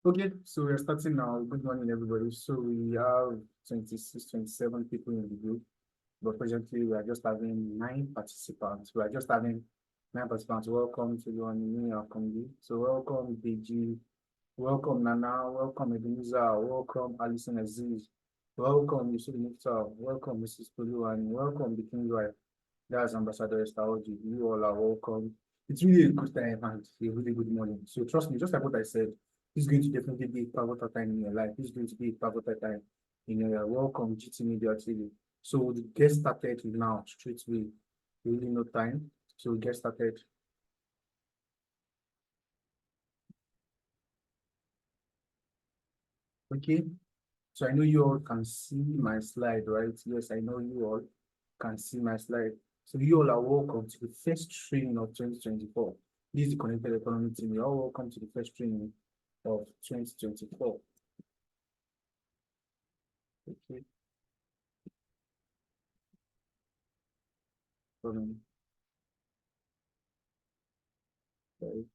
Okay, so we're starting now. Good morning, everybody. So we have 26, 27 people in the group, but presently we are just having 9 participants. We are just having 9 participants. Welcome to the new community. So welcome BG, welcome Nana, welcome Ebenezer, welcome Alison Aziz, welcome Yusuf Mukhtar, welcome Mrs. Pulu, and welcome the King Wife. That's Ambassador Estaoji. You all are welcome. It's really a good time and a really good morning. So trust me, just like what I said, this is going to definitely be a pivotal time in your life. This is going to be a pivotal time in your life. Welcome, GT Media TV. So we'll get started now, straight away. Really no time. So we'll get started. Okay. So I know you all can see my slide, right? Yes, I know you all can see my slide. So you all are welcome to the first training of 2024. This is the Connected Economy team. You're all welcome to the first training of 2024. Okay. Um, sorry.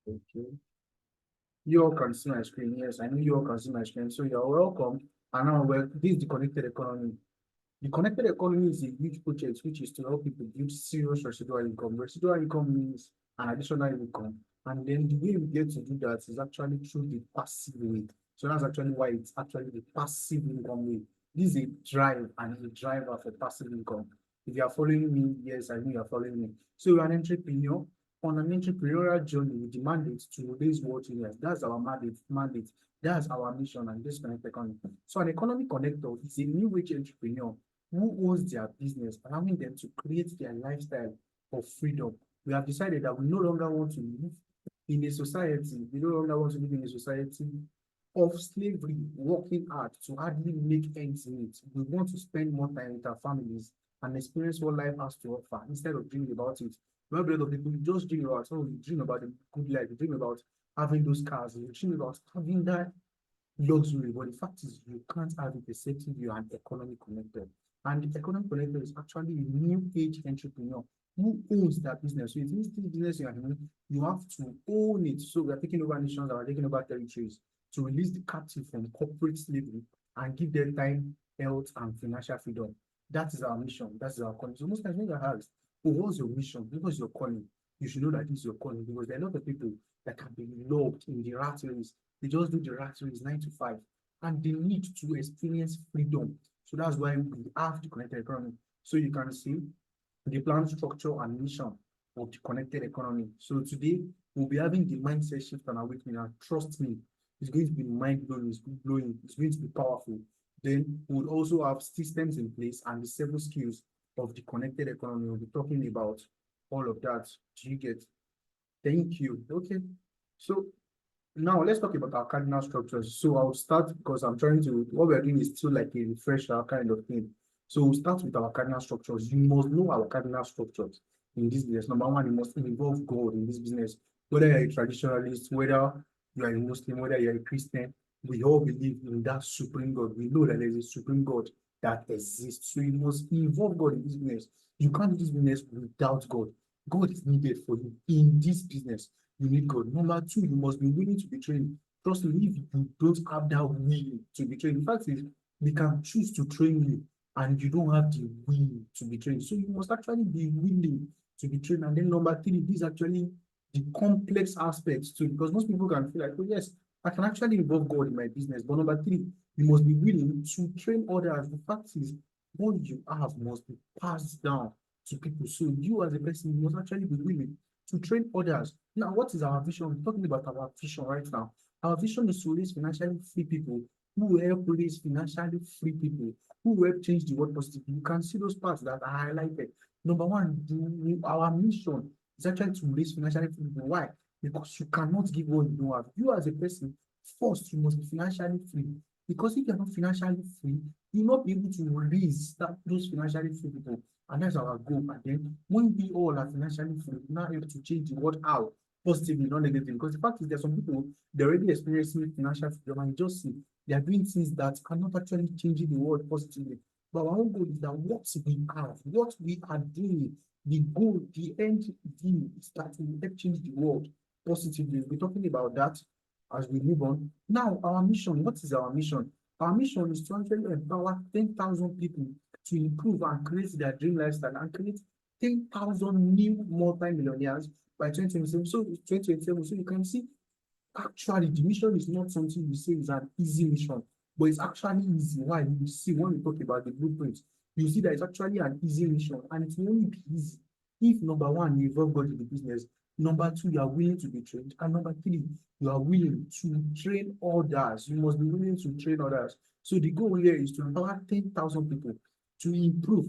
Okay. You all can see my screen. Yes, I know you all can see my screen. So you're welcome. And now, well, this is the Connected Economy. The connected economy is a huge project which is to help people build serious residual income. Residual income means an additional income. And then the way we get to do that is actually through the passive way. So that's actually why it's actually the passive income way. This is a drive and a driver for passive income. If you are following me, yes, I know you are following me. So you're an entrepreneur. On an entrepreneurial journey, we demand it to raise what we have. That's our mandate. That's our mission and this connected economy. So an economic connector is a new age entrepreneur who owns their business, allowing them to create their lifestyle of freedom. We have decided that we no longer want to live in a society, we no longer want to live in a society of slavery, working hard to hardly make ends meet. We want to spend more time with our families and experience what life has to offer instead of dreaming about it. We have a lot of people just dream about, oh, we dream about a good life, we dream about having those cars, we dream about having that luxury, but the fact is you can't have it except if you are an economic connector. And the economic connector is actually a new age entrepreneur who owns that business. So it means this business you are in, you have to own it. So we are taking over nations, we are taking over territories to release the captive from corporate slavery and give them time, health, and financial freedom. That is our mission. That is our calling. So most times when you ask, oh, what's your mission? Because your calling, you should know that this is your calling because there are a lot of people that can be loved in the rat race. They just do the rat race 9 to 5 and they need to experience freedom. So that's why we have the connected economy. So you can see the plan, structure, and mission of the connected economy. So today we'll be having the mindset shift and awakening. And trust me, it's going to be mind blowing, it's going to be powerful. Then we'll also have systems in place and the 7 skills of the connected economy. We'll be talking about all of that. Do you get? Thank you. Okay. So now let's talk about our cardinal structures. So I'll start because I'm trying to, what we're doing is still like a refresher kind of thing. So we'll start with our cardinal structures. You must know our cardinal structures in this business. Number one, you must involve God in this business. Whether you're a traditionalist, whether you are a Muslim, whether you're a Christian, we all believe in that supreme God. We know that there's a supreme God that exists. So you must involve God in this business. You can't do this business without God. God is needed for you in this business. You need God. Number two, you must be willing to be trained. Trust me, if you don't have that will to be trained, in fact, is we can choose to train you and you don't have the will to be trained. So you must actually be willing to be trained. And then number three, this is actually the complex aspects too, because most people can feel like, oh yes, I can actually involve God in my business. But number three, you must be willing to train others. The fact is, what you have must be passed down to people. So you as a person, you must actually be willing to train others. Now, what is our vision? We're talking about our vision right now. Our vision is to raise financially free people who will help raise financially free people who will help change the world positively. You can see those parts that are highlighted. Number one, our mission is actually to raise financially free people. Why? Because you cannot give what you don't have. You as a person, first, you must be financially free. Because if you're not financially free, you'll not be able to raise those financially free people. And that's our goal. And then when we all are financially free, we're now able to change the world. How? positively, not negatively. Because the fact is, there are some people, they're already experiencing financial freedom, and you just see they are doing things that are not actually changing the world positively. But our own goal is that what we have, what we are doing, the goal, the end deal is that we help change the world positively. We'll be talking about that as we move on. Now, our mission, what is our mission? Our mission is to actually empower 10,000 people to improve and create their dream lifestyle and create 10,000 new multi-millionaires by 2027. So 2027, so you can see actually the mission is not something we say is an easy mission, but it's actually easy. Why? You see, when we talk about the blueprint, you see that it's actually an easy mission, and it will only be easy if number one, you involve God in the business, number two, you are willing to be trained, and number three, you are willing to train others. You must be willing to train others. So the goal here is to empower 10,000 people to improve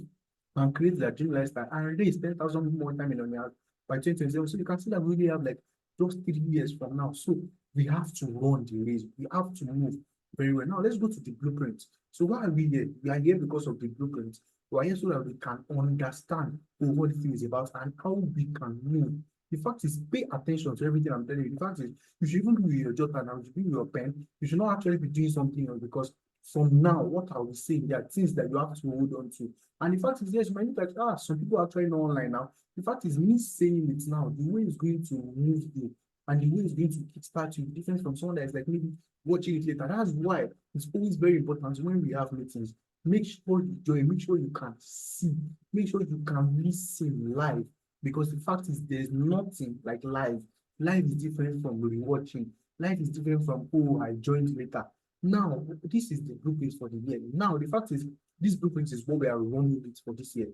and create their dream lifestyle and raise 10,000 more time millionaires by 2027. So you can see that we really have like just 3 years from now. So we have to run the race. We have to move very well. Now let's go to the blueprint. So why are we here? We are here because of the blueprint. We are here so that we can understand what the thing is about and how we can move. The fact is, pay attention to everything I'm telling you. The fact is, you should even do with your jotter now, you should be with your pen. You should not actually be doing something else because from now, what I will say, there are things that you have to hold on to. And the fact is, yes, you might look like, some people are actually not online now. The fact is, me saying it now, the way it's going to move you and the way it's going to kickstart you, different from someone that is like maybe watching it later. That's why it's always very important when we have meetings. Make sure you join, make sure you can see, make sure you can listen live. Because the fact is, there's nothing like live. Live is different from rewatching. Life is different from, oh, I joined later. Now, this is the blueprint for the year. Now, the fact is, this blueprint is what we are running with for this year.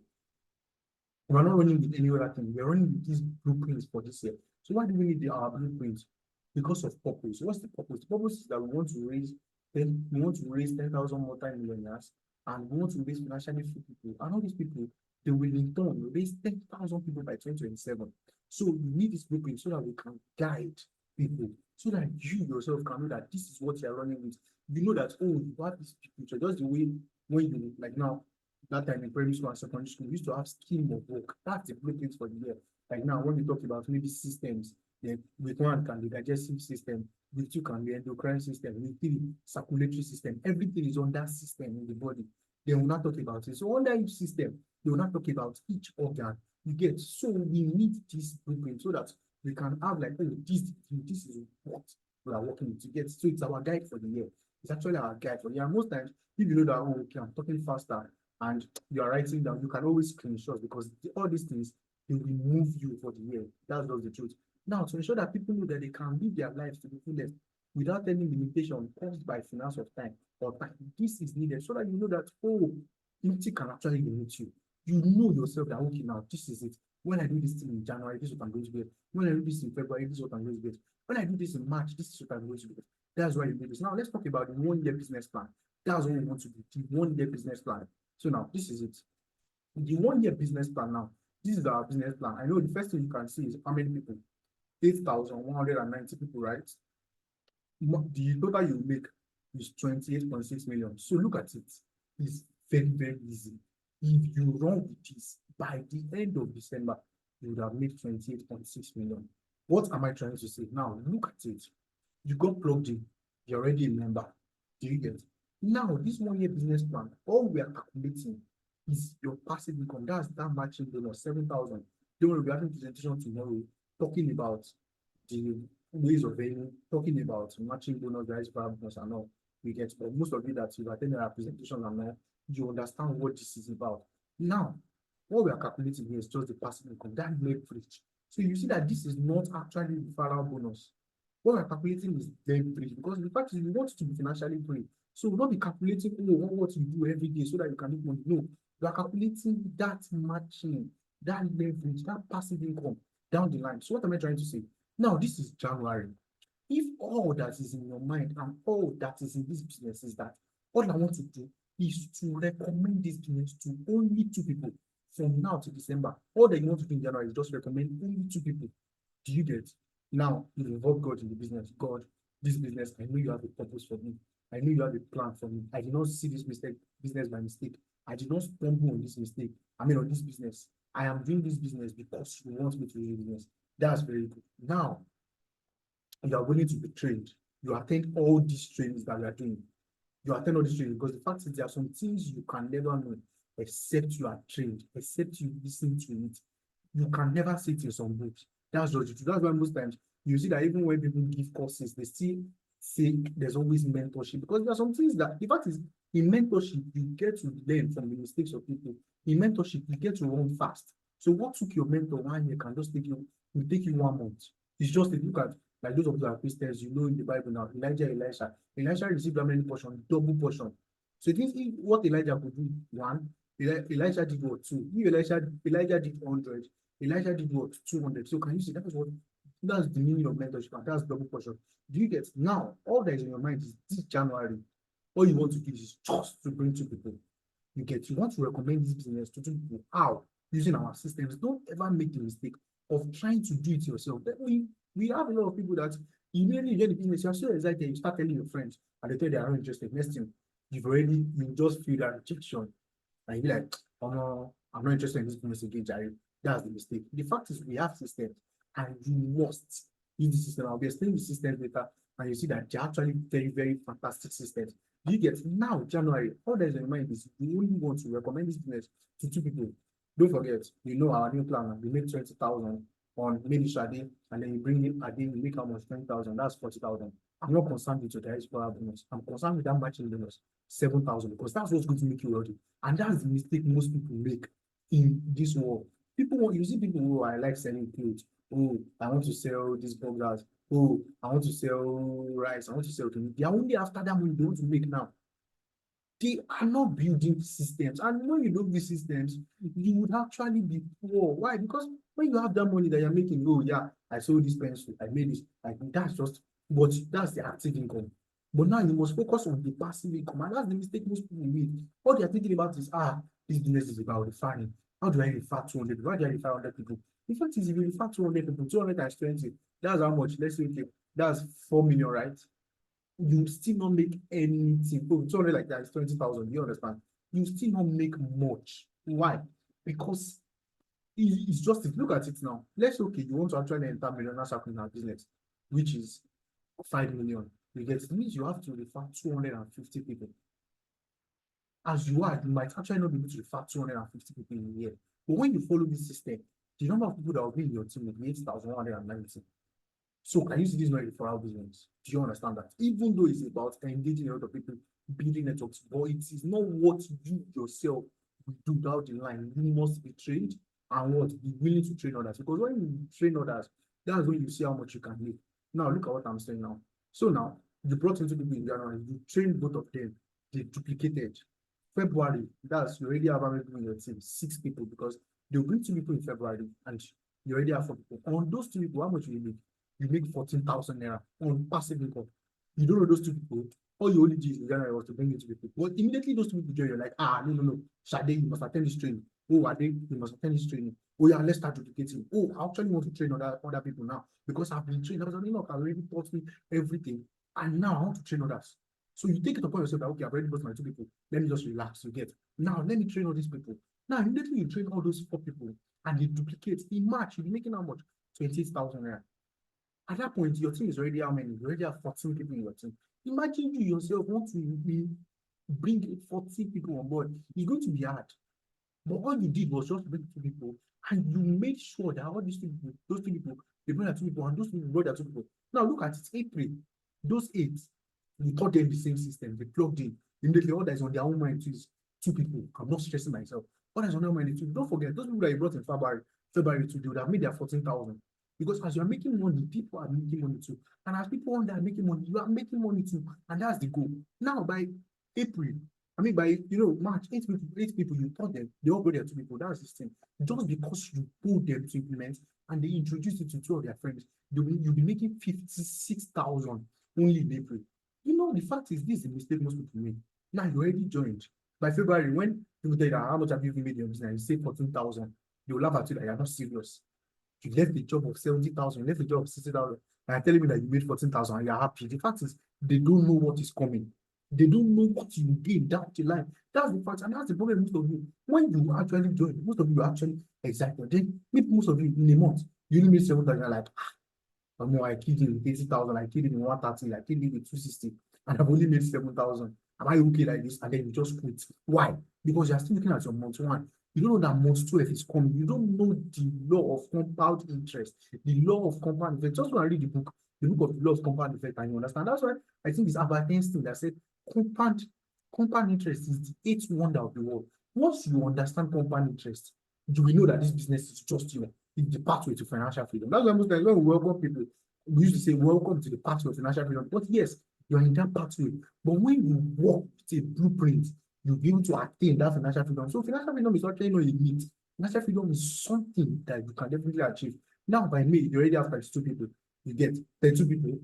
We're not running with any other thing. We're running with these blueprints for this year. So why do we need our blueprints? Because of purpose. So what's the purpose? The purpose is that we want to raise 10,000 multi-millionaires, and we want to raise financially free people. And all these people, they will in turn raise 10,000 people by 2027. So you need this blueprint so that we can guide people, so that you yourself can know that this is what you're running with. You know that, oh, you have this picture, just the way when you like now, that time in primary school and secondary school, we used to have scheme of work. That's the blueprint for the year. Like now, when we talk about maybe systems, then with one can be digestive system, with two can be endocrine system, with three circulatory system. Everything is on that system in the body. They will not talk about it. So under each system, they will not talk about each organ. You get, so we need this blueprint so that we can have like, oh, this is what we are working with to get. So it's our guide for the year. It's actually our guide for the year. And most times, if you know that, oh, okay, I'm talking faster, and you are writing down, you can always screenshot because all these things, they will move you for the year. That's just the truth. Now, to ensure that people know that they can live their lives to the fullest without any limitation caused by finance of time or time, this is needed so that you know that, oh, nothing can actually limit you. You know yourself that, okay, now this is it. When I do this thing in January, this is what I'm going to get. When I do this in February, this is what I'm going to get. When I do this in March, this is what I'm going to get. That's why you do this. Now, let's talk about the 1 year business plan. That's what we want to do, the 1 year business plan. So now, this is it. The 1 year business plan now, this is our business plan. I know the first thing you can see is how many people? 8,190 people, right? The total you make is 28.6 million. So look at it. It's very, very easy. If you run with this, by the end of December, you would have made 28.6 million. What am I trying to say? Now, look at it. You got plugged in. You're already a member. Do you get? Now, this 1 year business plan, all we are calculating is your passive income. That's that matching bonus, 7,000. Don't worry, we're having presentation tomorrow talking about the ways of earning, talking about matching bonus, guys, bonus, and all. We get, but most of you that you've attended our presentation and all, you understand what this is about. Now, what we are calculating here is just the passive income, that leverage. So you see that this is not actually the referral bonus. What we're calculating is leverage because the fact is we want to be financially free. So we'll not be calculating what you do every day so that you can make money. No, we are calculating that matching, that leverage, that passive income down the line. So what am I trying to say? Now, this is January. If all that is in your mind and all that is in this business is that all I want to do is to recommend this business to only 2 people from now to December. All that you want to do in January is just recommend only 2 people. Do you get? Now, you involve God in the business. God, this business, I know you have a purpose for me. I know you have a plan for me. I did not see this business by mistake. I did not stumble on this mistake. I mean, on this business. I am doing this business because you want me to do this business. That's very good. Now, you are willing to be trained. You attend all these trainings that you are doing. You attend all these trainings because the fact is there are some things you can never know except you are trained, except you listen to it. You can never see it in some books. That's just true. That's why most times you see that even when people give courses, they still say there's always mentorship because there are some things that the fact is in mentorship you get to learn from the mistakes of people. In mentorship, you get to run fast. So what took your mentor 1 year can just take you 1 month. It's just a look at like those of you that are Christians, you know in the Bible now, Elijah, Elisha. Elisha received how many portion? Double portion. So it means what Elijah could do, one, Elisha did what? Two. If Elijah did 100, Elijah did what? 200. So can you see that's the meaning of mentorship, and that's double portion. Do you get now? All that is in your mind is this January. All you want to do is just to bring two people. You want to recommend this business to two people. How? Using our systems. Don't ever make the mistake of trying to do it yourself. Then we have a lot of people that immediately you get the business, you're so excited, you start telling your friends, and they tell you they are not interested. Next thing, you just feel that rejection, and you be like, oh no, I'm not interested in this business again, Jerry. That's the mistake. The fact is, we have systems, and you must use the system. I'll be explaining the systems later, and you see that they're actually very, very fantastic systems. You get now, January, all that is in mind is you only want to recommend this business to two people. Don't forget, our new plan, we make 20,000 on maybe Shadi, and then you bring in Adi, you make how much? 20,000, that's 40,000. I'm not concerned with your diaspora bonus. I'm concerned with that matching bonus, 7,000, because that's what's going to make you wealthy. And that's the mistake most people make in this world. You see people who I like selling clothes. Oh, I want to sell these burgers. Oh, I want to sell rice. I want to sell things. They are only after that money they want to make now. They are not building systems. And when you don't build systems, you would actually be poor. Why? Because when you have that money that you're making, oh yeah, I sold this pencil, I made this, like that's the active income. But now you must focus on the passive income, and that's the mistake most people make. All they're thinking about is this business is about refining. How do I refer 200 people? How do I refer 100 people? The fact is, if you refer 200 people, 200 times 20, that's how much? Let's say, okay, that's 4 million, right? You still not make anything. Oh, 200 like that is 20,000. You understand? You still not make much. Why? Because it's just, look at it now. Let's say, okay, you want to actually enter millionaire circle in our business, which is 5 million. You get it means you have to refer 250 people. As you might actually not be able to refer 250 people in a year. But when you follow this system, the number of people that will be in your team will be 8,190. So can you see this is not a referral business? Do you understand that? Even though it's about engaging a lot of people, building networks, but it is not what you yourself will do down the line. You must be trained and be willing to train others. Because when you train others, that's when you see how much you can make. Now look at what I'm saying now. So now you brought into people in January, you trained both of them, they duplicated. February, you already have how many people in your team? 6 people, because they'll bring 2 people in February and you already have 4 people. On those 2 people, how much will you make? You make 14,000 naira on passive income. You don't know those 2 people. All you only did in January was to bring in 2 people. But immediately those 2 people join, you're like, no. Shade, you must attend this training. Oh, Ade, you must attend this training. Oh, yeah, let's start duplicating. Oh, I actually want to train other people now because I've been trained. I was like, I've already taught me everything. And now I want to train others. So you take it upon yourself that, okay, I've already got my 2 people. Let me just relax. You get. Now, let me train all these people. Now, immediately you train all those 4 people and they duplicate. In March, you'll be making how much? 28,000 naira. At that point, your team is already how many? You already have 14 people in your team. Imagine you yourself want to bring 40 people on board. It's going to be hard. But all you did was just bring 2 people, and you made sure that all these 2 people, those 2 people, they bring their 2 people, and those 2 people brought their 2 people. Now look at it, April. Those 8, you taught them the same system. They plugged in. Immediately, all that is on their own mind is 2 people. I'm not stressing myself. All that is on their mind is 2. Don't forget, those people that you brought in February 2, they would have made their 14,000. Because as you're making money, people are making money too. And as people on there are making money, you are making money too. And that's the goal. Now, by March, 8 people, you taught them, they all brought their 2 people. That's the thing. Just because you pull them to implement and they introduce it to 2 of their friends, you'll be making 56,000 only in April. The fact is, this is a mistake most people make. Now, you already joined. By February, when people tell you how much have you made in your business, you say 14,000, they will laugh at you that you're not serious. You left the job of 70,000, you left the job of 60,000, and you're telling me that you made 14,000 and you're happy. The fact is, they don't know what is coming. They don't know what you did down the line. That's the fact, and that's the problem most of you. When you actually join, most of you are actually excited. Then maybe most of you in a month, you only made 7,000, you're like, I killed him with 80,000, I killed him with 130, I killed him with 260, and I've only made 7,000. Am I okay like this? And then you just quit. Why? Because you're still looking at your month one. You don't know that month 12 is coming. You don't know the law of compound interest, the law of compound effect. Just when I read the book of the law of compound effect, and you understand. That's why I think it's Albert Einstein that said compound compound interest is the eighth wonder of the world. Once you understand compound interest, you will know that this business is just the pathway to financial freedom. That's why most times when we welcome people, we used to say, welcome to the pathway of financial freedom. But yes, you're in that pathway. But when you walk with a blueprint, you'll be able to attain that financial freedom. So financial freedom is actually not a myth. Financial freedom is something that you can definitely achieve. Now, by May, you already have 32 people. You get 32 people.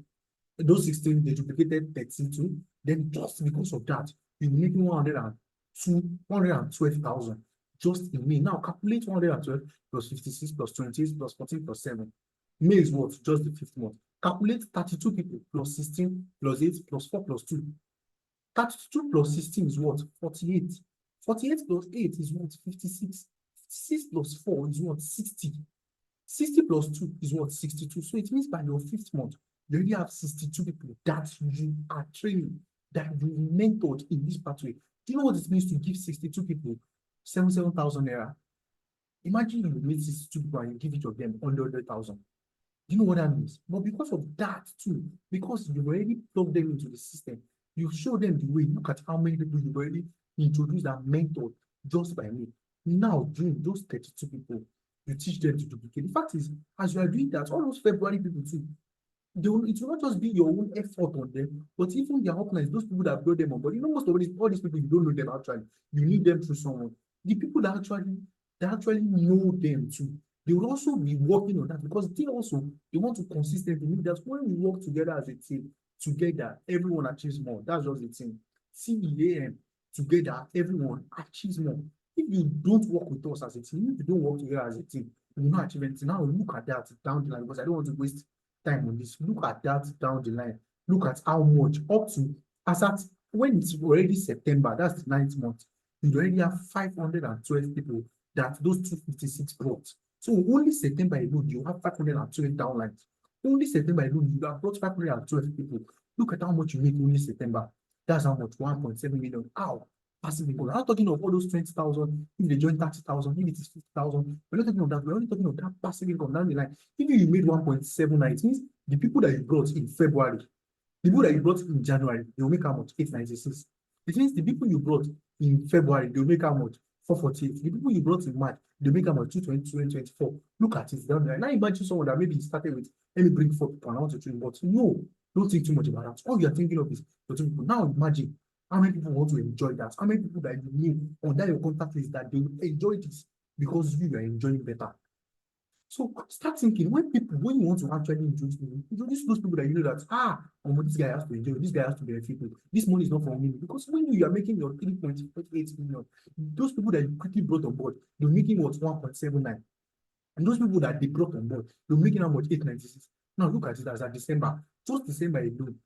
Those 16, they duplicated 32. Then just because of that, you're making 112,000 just in May. Now calculate 112 plus 56 plus 28 plus 14 plus 7. May is what? Just the fifth month. Calculate 32 people plus 16 plus 8 plus 4 plus 2. 32 plus 16 is what? 48. 48 plus 8 is what? 56. 56 plus 4 is what? 60. 60 plus 2 is what? 62. So it means by your fifth month, you already have 62 people that you are training, that you mentored in this pathway. Do you know what it means to give 62 people 77,000 naira? Imagine you meet 62 people and you give each of them 100,000. Do you know what that means? But because of that too, because you've already plugged them into the system, you show them the way. Look at how many people you've already introduced and mentored just by me. Now, during those 32 people, you teach them to duplicate. The fact is, as you are doing that, all those February people too, it will not just be your own effort on them, but even their uplines, those people that brought them on. But you know, most of all these people, you don't know them actually. You need them through someone. The people that actually know them too, they will also be working on that because they want to consistently make that when we work together as a team, together, everyone achieves more. That's just the thing. CEAM, together, everyone achieves more. If you don't work with us as a team, if you don't work together as a team, you will not achieve anything. Now look at that down the line because I don't want to waste time on this. Look at that down the line. Look at how much up to as at when it's already September, that's the ninth month, you already have 512 people that those 256 brought. So only September alone, you have 512 downlines. Only September alone, you have brought 512 people. Look at how much you make only September. That's how much 1.7 million. How? Passive income. I'm not talking of all those 20,000, if they join 30,000, if it is 50,000. We're not talking of that. We're only talking of that passive income down the line. If you made 1.79, it means the people that you brought in February, the people that you brought in January, they will make how much? 896. It means the people you brought in February, they will make how much? 448. The people you brought in March, they make how much? 220, 224. Look at it down there. Now imagine someone that maybe started with, let me bring 4 people and I want to train, but no, don't think too much about that. All you are thinking of is your 2 people. Now imagine how many people want to enjoy that? How many people that you knew on your contact list that they will enjoy this because you are enjoying better? So start thinking when you want to actually introduce those people that you know that this guy has to enjoy, this guy has to benefit. This money is not for me because when you are making your 3.8 million, those people that you quickly brought on board, they're making what 1.79, and those people that they brought on board, they're making how much 896. Now look at it as at December, just December alone,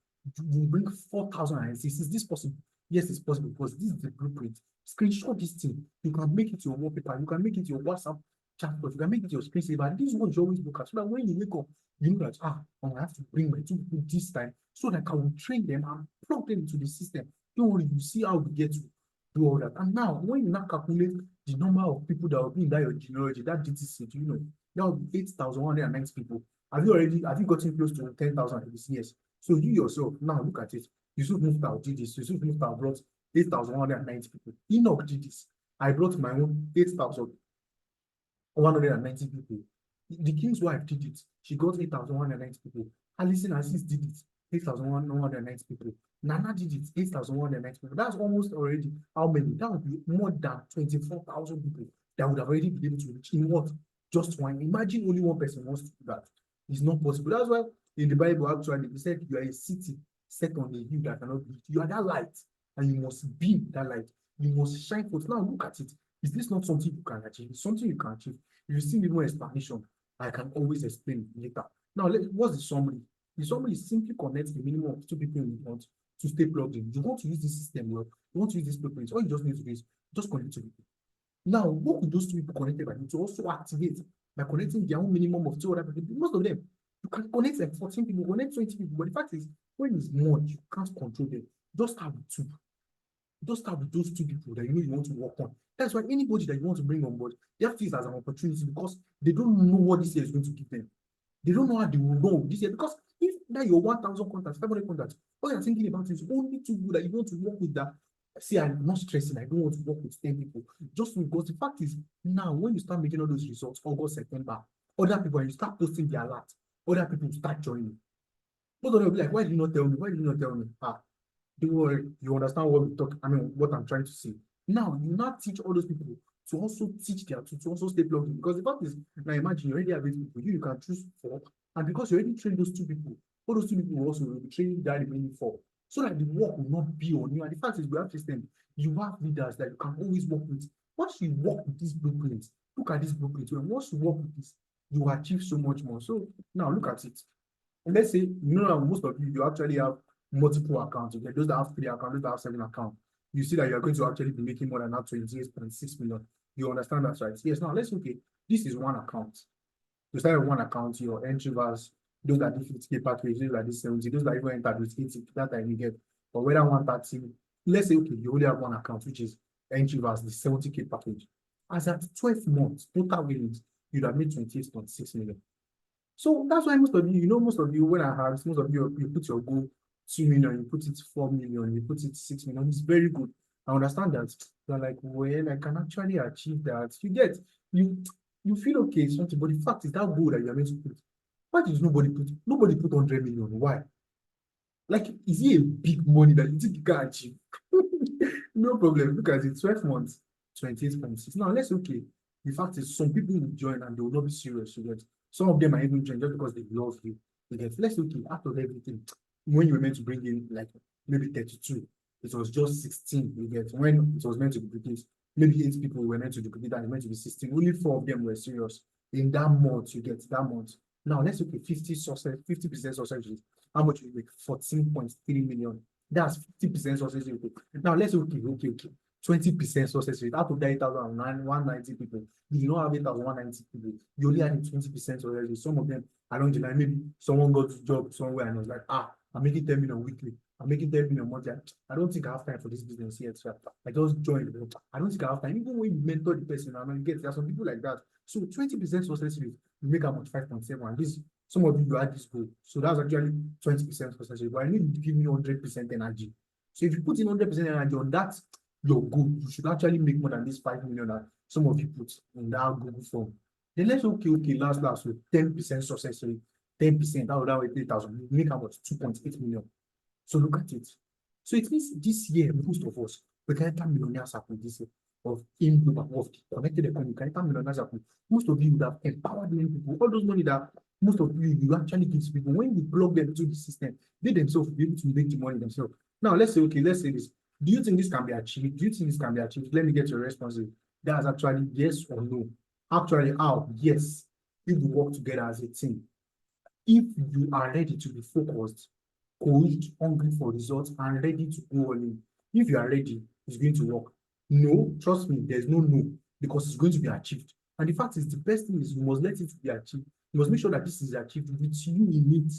you bring 4,096. Is this possible? Yes, it's possible because this is the blueprint. Screenshot this thing. You can make it your wallpaper. You can make it your WhatsApp chatbot. You can make it your screensaver. This is what you always look at. So that when you wake up, you know that I have to bring my 2 people this time so that I will train them and plug them into the system. Don't worry, you see how we get to do all that. And now, when you now calculate the number of people that will be in that your genealogy, that DTC, you know, that will be 8,190 people. Have you gotten close to 10,000 this year? So you yourself, now look at it. Yusuf Muftar did this. Yusuf Muftar brought 8,190 people. Enoch did this. I brought my own 8,190 people. The king's wife did it. She got 8,190 people. Alison Assis did it. 8,190 people. Nana did it. 8,190 people. That's almost already how many? That would be more than 24,000 people that would have already been able to reach in what? Just one. Imagine only one person wants to do that. It's not possible. That's why in the Bible, actually, it said you are a city set on a hill that cannot be. You are that light, and you must be that light. You must shine forth. Now look at it. Is this not something you can achieve? It's something you can achieve. If you see more explanation, I can always explain it later. Now, what's the summary? The summary is simply connect the minimum of 2 people you want to stay plugged in. You want to use this system well. You want to use this blueprint. All you just need to do is just connect 2 people. Now, what could those 2 people connected by to also activate by connecting their own minimum of 2 other people? Most of them, You can connect like 14 people, connect 20 people. But the fact is, when it's more, you can't control them. Just start with two. Just start with those two people that you know you want to work on. That's why anybody that you want to bring on board, they have to use it as an opportunity because they don't know what this year is going to give them. They don't know how they will go this year because if that your 1,000 contacts, 500 contacts, all you're thinking about is only two people that you want to work with that. See, I'm not stressing. I don't want to work with 10 people. Just because the fact is, now when you start making all those results, August, September, other people, and you start posting their alert, other people start joining. Both of them will be like, why did you not tell me? Why did you not tell me? Don't worry, you understand what we talk, what I'm trying to say. Now, you now teach all those people to also teach their to also stay plugged in. Because the fact is, now imagine you already have 8 people, you can choose four, and because you already trained those two people, all those two people will also will be training that remaining four. So that the work will not be on you. And the fact is, we have system, you have leaders that you can always work with. Once you work with these blueprints, look at these blueprints. When once you work with this, you achieve so much more. So now look at it. And let's say, most of you actually have multiple accounts. Okay, those that have 3 accounts, those that have 7 accounts, you see that you're going to actually be making more than that 28.6 million. You understand that, right? Yes, now let's okay. This is one account. You start with one account, your entry was those that did 50K package, those that did 70, those that even entered with 80, that time you get. But whether 130, let's say okay, you only have one account, which is entry was the 70K package. As at 12 months, total winnings, you'd have made 28.6 million. So that's why most of you, most of you, when I have, most of you, you put your goal 2 million, you put it 4 million, you put it 6 million. It's very good. I understand that. You're like, well, I can actually achieve that. You feel okay, something, but the fact is that goal that you're meant to put. Why did nobody put 100 million? Why? Like, is it a big money that you think you can achieve? No problem. Look at it, 12 months, 28.6. Now, let's okay. The fact is, some people will join and they will not be serious. You get some of them are even join just because they love you. You get let's okay after everything. When you were meant to bring in like maybe 32, it was just 16. You get when it was meant to be duplicate, maybe 8 people were meant to duplicate and it meant to be 16. Only 4 of them were serious. In that month, you get that month. Now let's look at 50% success rate. How much you make? 14.3 million. That's 50% success rate. Now let's okay. 20% success rate. Out of that 8,190 people, you do not have 8,190 people. You only had 20% success rate. Some of them along the line, maybe someone got a job somewhere and was like, I'm making 10 million weekly. I'm making 10 million monthly. I don't think I have time for this business yet. So I just joined. I don't think I have time. Even when you mentor the person, I mean, there are some people like that. So 20% success rate, you make how much? 5.7. And this, some of you had this goal. So that's actually 20% success rate. But I need you to give me 100% energy. So if you put in 100% energy on that, your goal, you should actually make more than this 5 million that some of you put in that Google form. Then let's okay, last, so 10% success rate, 10%, that would be 3,000. You make how much? 2.8 million. So look at it. So it means this year, most of us, we can enter millionaires happen this year of the connected economy, can enter millionaires happen. Most of you would have empowered many people. All those money that most of you actually give to people, when you plug them into the system, they themselves will be able to make the money themselves. Now let's say this. Do you think this can be achieved? Do you think this can be achieved? Let me get your response. That's actually yes or no. Actually, how? Yes. If we work together as a team. If you are ready to be focused, coached, hungry for results, and ready to go all in, if you are ready, it's going to work. No, trust me, there's no, because it's going to be achieved. And the fact is, the best thing is you must let it be achieved. You must make sure that this is achieved with you in it.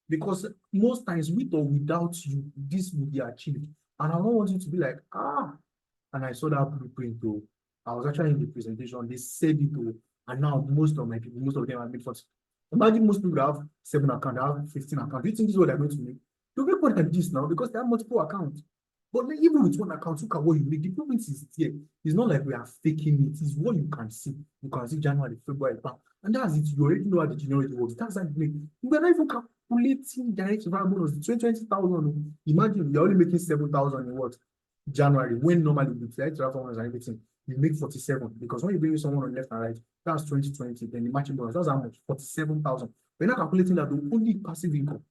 Because most times, with or without you, this will be achieved. And I don't want you to be like, and I saw that blueprint though. I was actually in the presentation, they said it though. And now most of my people, most of them are made for. Imagine most people have 7 accounts, they have 15 accounts. Do you think this is what they're going to make? They'll make more than this now because they have multiple accounts. But even with one account, look at what you make. The blueprint is here. It's not like we are faking it. It's what you can see. You can see January, February, and that's it. You already know how the generator works. That's how you make. We're not even calculating direct variable bonus. 20,000. Imagine you're only making 7,000 in what? January, when normally with direct variable bonus and everything, you make 47. Because when you bring someone on left and right, that's 2020. Then the matching bonus, that's how much? 47,000. We're not calculating that the only passive income.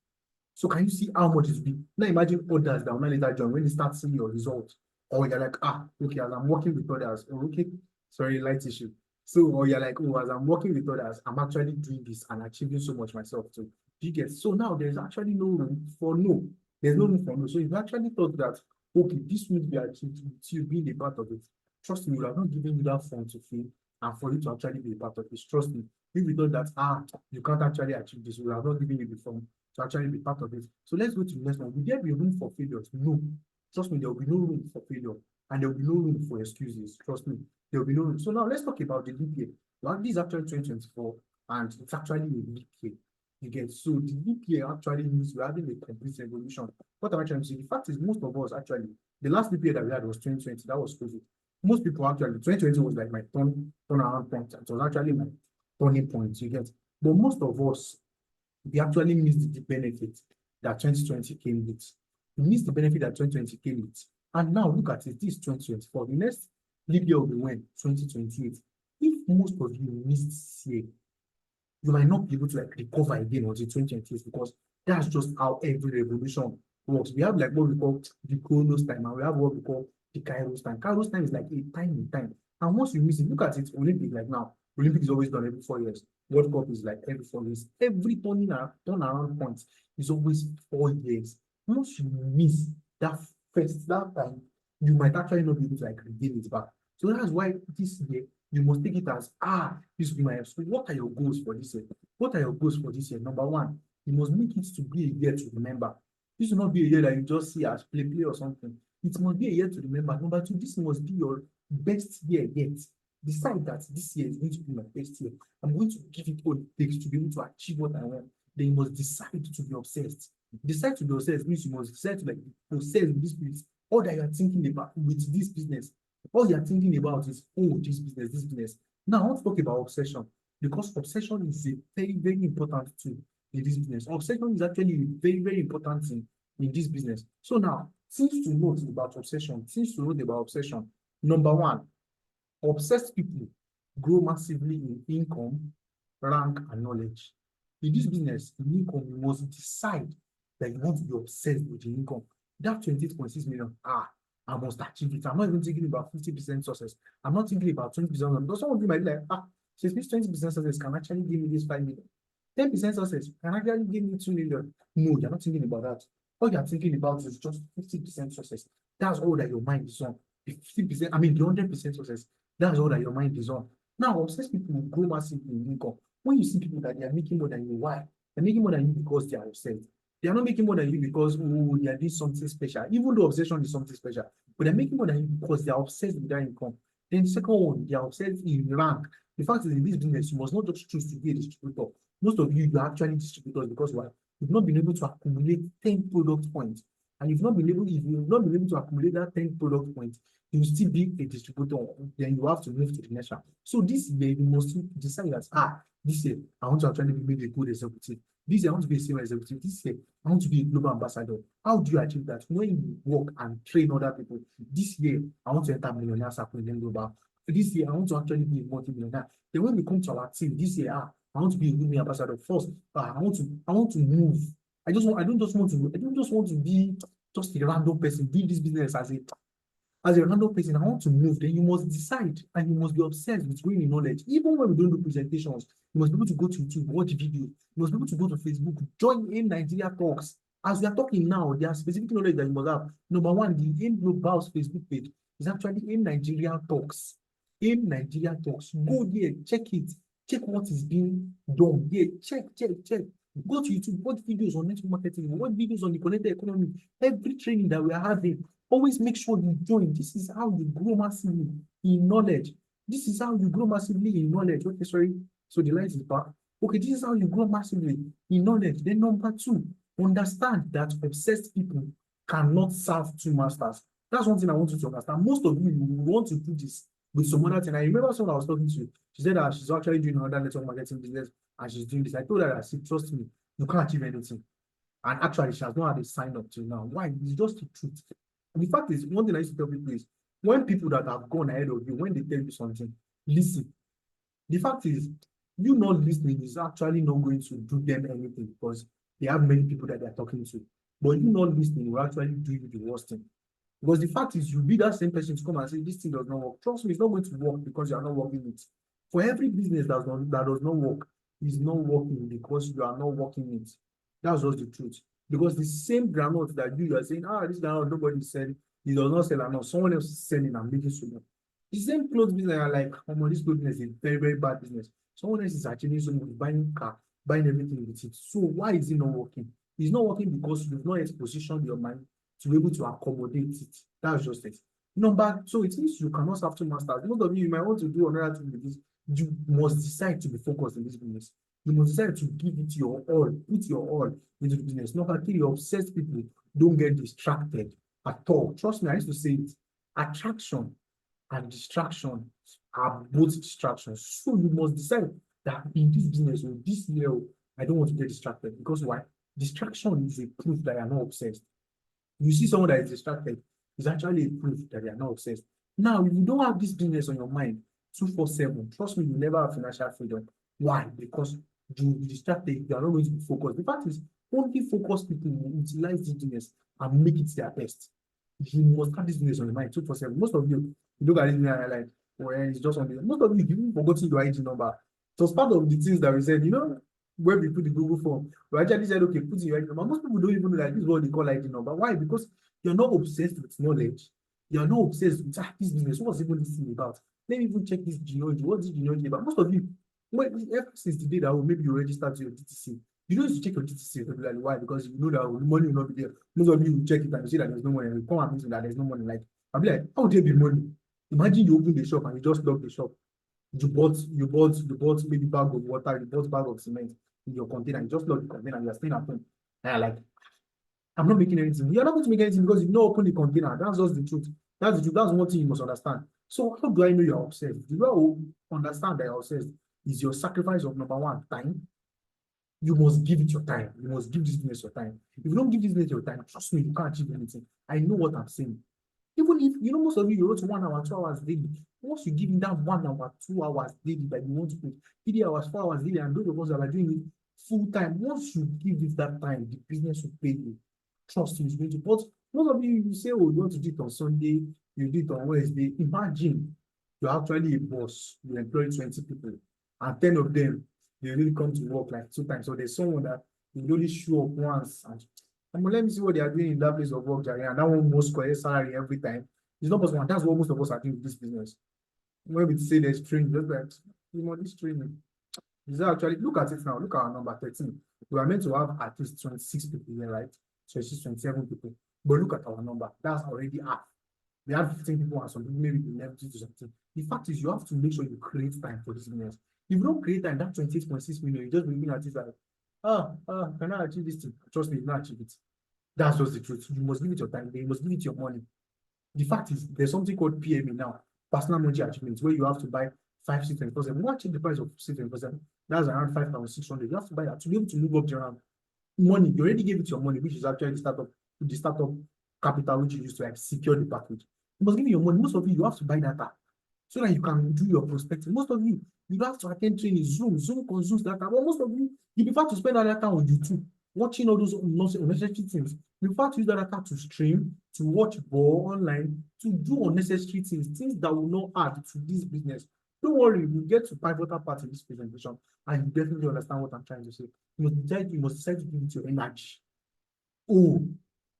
So can you see how much it will be? Now imagine others that will not later join when they start seeing your results. Or you're like, okay, as I'm working with others, okay, sorry, light issue. So, or you're like, as I'm working with others, I'm actually doing this and achieving so much myself too. Do you get? So now there's actually no room for no. There's no room for no. So if you actually thought that, okay, this will be achieved with you being a part of it, trust me, we are not giving you that fun to feel. and for you to actually be a part of this. Trust me, if you thought that you can't actually achieve this, we have not given you the form to actually be part of it. So let's go to the next one. Will there be room for failures? No. Trust me, there will be no room for failure, and there will be no room for excuses. Trust me, there will be no room. So now let's talk about the leap year. Well, this is actually 2024, and it's actually a leap year. You get, so the leap year actually means we're having a complete revolution. What am I trying to say? The fact is, most of us actually, the last leap year that we had was 2020. That was COVID. Most people actually, 2020 was like my turnaround point. It was actually my turning point. You get, but most of us, we actually missed the benefit that 2020 came with. We missed the benefit that 2020 came with. And now look at it, this 2024. The next leap year will be when? 2028. If most of you missed this year, you might not be able to like recover again until 2028, because that's just how every revolution works. We have like what we call the Chronos time, and we have what we call the Kairos time. Kairos time is like a time in time. And once you miss it, look at it, Olympic like now. Olympic is always done every 4 years. World Cup is like every 4 years. Every turnaround point is always 4 years. Once you miss that that time, you might actually not be able to like regain it back. So that's why this year you must take it as this will be my year. So what are your goals for this year? What are your goals for this year? Number one, you must make it to be a year to remember. This will not be a year that you just see as play or something. It must be a year to remember. Number two, this must be your best year yet. Decide that this year is going to be my best year. I'm going to give it all it takes to be able to achieve what I want. Then you must decide to be obsessed. Decide to be obsessed means you must decide to like possess this place. All that you are thinking about with this business, all you're thinking about is, oh, this business. Now, I want to talk about obsession, because obsession is a very, very important tool in this business. Obsession is actually a very, very important thing in this business. So now, things to note about obsession, number one, obsessed people grow massively in income, rank, and knowledge. In this business, in income, you must decide that you want to be obsessed with the income. That 28.6 million, I must achieve it. I'm not even thinking about 50% success. I'm not thinking about 20%. Because some of you might be like, since this 20% success can actually give me this 5 million. 10% success can actually give me 2 million. No, you're not thinking about that. All you're thinking about is just 50% success. That's all that your mind is on. The 50%, I mean, the 100% success, that's all that your mind is on. Now, obsessed people will grow massively in income. When you see people that they are making more than you, why? They're making more than you because they are obsessed. They are not making more than you because they are doing something special, even though obsession is something special, but they're making more than you because they are obsessed with their income. Then the second one, they are obsessed in rank. The fact is, in this business, you must not just choose to be a distributor. Most of you are actually distributors because why? You've not been able to accumulate 10 product points. And if you've not been able to accumulate that 10 product points, you will still be a distributor. Then you have to move to the next one. So this year, you must decide that, this year, I want to actually be made a good executive. This year, I want to be a senior executive. This year, I want to be a global ambassador. How do you achieve that? When you work and train other people. This year, I want to enter millionaire circle in global. This year, I want to actually be a multi-millionaire. Then when we come to our team, this year, I want to be a global ambassador. First, I want to move. I don't just want to be just a random person doing this business as a random person. I want to move. Then you must decide, and you must be obsessed with growing in knowledge. Even when we don't do presentations, you must be able to go to YouTube, watch videos. You must be able to go to Facebook, join AIM Nigeria Talks. As we are talking now, there are specific knowledge that you must have. Number one, the AIM Global's Facebook page is actually AIM Nigeria Talks. AIM Nigeria Talks. Go there, check it. Check what is being done here. Check. Go to YouTube, watch videos on network marketing, watch videos on the connected economy. Every training that we are having, always make sure you join. This is how you grow massively in knowledge. Okay, sorry. So the light is back. Okay, this is how you grow massively in knowledge. Then number two, understand that obsessed people cannot serve two masters. That's one thing I want you to understand. Most of you want to do this with some other thing. I remember someone I was talking to, she said that she's actually doing another network marketing business and she's doing this. I told her, I said, trust me, you can't achieve anything. And actually, she has not had a sign up till now. Why? It's just the truth. And the fact is, one thing I used to tell people is, when people that have gone ahead of you, when they tell you something, listen. The fact is, you not listening is actually not going to do them anything because they have many people that they're talking to. But you not listening will actually do you the worst thing. Because the fact is, you'll be that same person to come and say, this thing does not work. Trust me, it's not going to work because you are not working it. For every business that does not work, it's not working because you are not working it. That's just the truth. Because the same groundnut that you are saying, this groundnut nobody is selling, it does not sell enough. Someone else is selling and making so much. The same clothes business are like, oh my, this clothes business is a very, very bad business. Someone else is achieving so much, buying car, buying everything with it. So why is it not working? It's not working because you've not yet positioned your mind to be able to accommodate it. That's just it. Number, so it means you cannot have two masters. Most of you might want to do another thing with this. You must decide to be focused in this business. You must decide to give it your all, put your all into the business. Number three, obsessed people don't get distracted at all. Trust me, I used to say it. Attraction and distraction are both distractions. So you must decide that in this business or this year, I don't want to get distracted. Because why? Distraction is a proof that you are not obsessed. You see someone that is distracted, it's actually a proof that they are not obsessed. Now, if you don't have this business on your mind 247, trust me, you never have financial freedom. Why? Because you will be distracted, you are not going to be focused. The fact is, only focused people will utilize this business and make it their best. You must have this business on your mind 247. Most of you look at it and are like, well, it's just on the most of you, you've forgotten your ID number. So it's part of the things that we said, when we put the Google form, we actually said, okay, put in your ID number. Most people don't even know that this is what they call ID number. Why? Because you're not obsessed with knowledge. You're not obsessed with this business. What's even this thing about? Let me even check this genealogy. What's this genealogy about? Most of you, ever since the day that maybe you register to your DTC, you don't need to check your DTC regularly. Why? Because you know that the money will not be there. Most of you will check it and you see that there's no money. And you come and meet that there's no money. Like, I'll be like, how would there be money? Imagine you open the shop and you just lock the shop. You bought maybe bag of water, you bought bag of cement in your container, you just lock the container and you're staying at home. And you're like, I'm not making anything. You're not going to make anything because you've not opened the container. That's just the truth. That's the truth. That's one thing you must understand. So how do I know you're obsessed? The way I understand that you're obsessed is your sacrifice of number one, time. You must give it your time. You must give this business your time. If you don't give this business your time, trust me, you can't achieve anything. I know what I'm saying. Even if, most of you wrote 1 hour, 2 hours daily. Once you give him that 1 hour, 2 hours daily that you want to put, 3 hours, 4 hours daily, and those of us that are doing it full time, once you give it that time, the business will pay you. Trust me, it's going to. But most of you say, oh, you want to do it on Sunday, you do it on Wednesday. Imagine you're actually a boss, you employ 20 people, and 10 of them, they really come to work like 2 times. So there's someone that will only show up once and let me see what they are doing in that place of work, Jerry, and that one must collect salary every time. It's not possible. And that's what most of us are doing with this business. When we say there's training, just like, this training. Is actually, look at it now. Look at our number 13. We are meant to have at least 26 people here, right? 26, 27 people. But look at our number. That's already half. We have 15 people and some people maybe 11 to something. The fact is, you have to make sure you create time for this business. If you don't create time, that 28.6 million, you just be looking at it like, can I achieve this thing? Trust me, you not achieve it. That's just the truth. You must give it your time. You must give it your money. The fact is, there's something called PME now, personal money achievement, where you have to buy 5 6 and 7. What change the price of 6 and 7? That's around 5,600. You have to buy that to be able to move up the round. Money, you already gave it your money, which is actually the startup capital, which you use to like secure the package. You must give it your money. Most of you have to buy data so that you can do your prospecting. Most of you have to attend training, Zoom consumes data. But most of you prefer to spend that data on YouTube, watching all those unnecessary things. You prefer to use that data to stream, to watch ball online, to do unnecessary things that will not add to this business. Don't worry, we'll get to pivotal part in this presentation, and you definitely understand what I'm trying to say. You must decide to give it your energy. Oh,